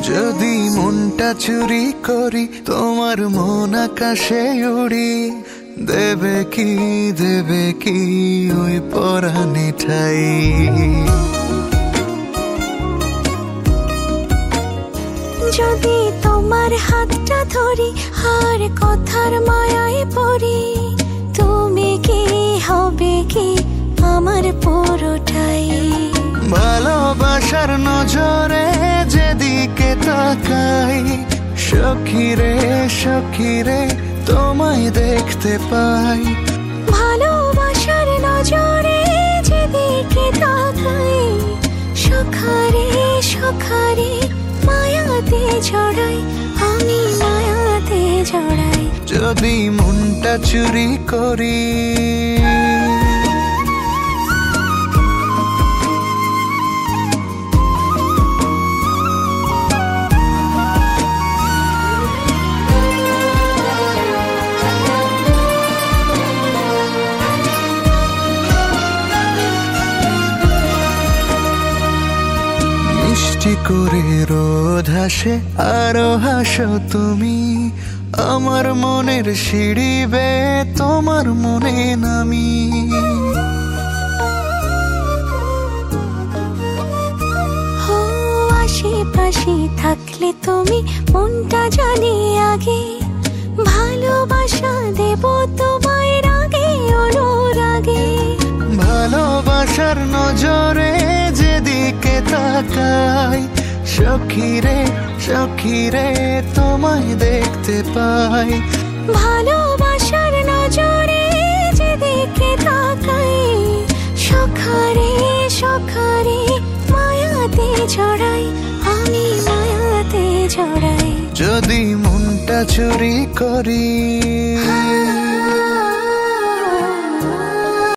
যদি মনটা চুরি করি তোমার মন আকাশে উড়ি, দেবে কি ওই পরাণে ঠাই। যদি তোমার হাতটা ধরি আর কথার মায়ায় পড়ি, তুমি কি হবে কি আমার পুরোটাই। ভালোবাসার নজরে যেদিকে তাকাই, সখী রে তোমায় দেখতে পাই। ভালোবাসার নজরে যেদিকে তাকাই, সখারে মায়াতে জড়াই, আমি মায়াতে জড়াই। যদি মনটা চুরি করি মিষ্টি করে রোদ হাসে আরো হাসো তুমি, আমার মনের সিঁড়ি বেয়ে তোমার মনে নামি। আশেপাশে থাকলে তুমি মনটা জানি আগে, ভালোবাসা দেব তোমায় রাগে অনুরাগে। ভালোবাসার নজরে যেদিকে তাকাই, সখী রে তোমায় দেখতে পাই। ভালোবাসার নজরে যেদিকে তাকাই, সখারে মায়াতে জড়াই, আমি মায়াতে জড়াই। যদি মনটা চুরি করি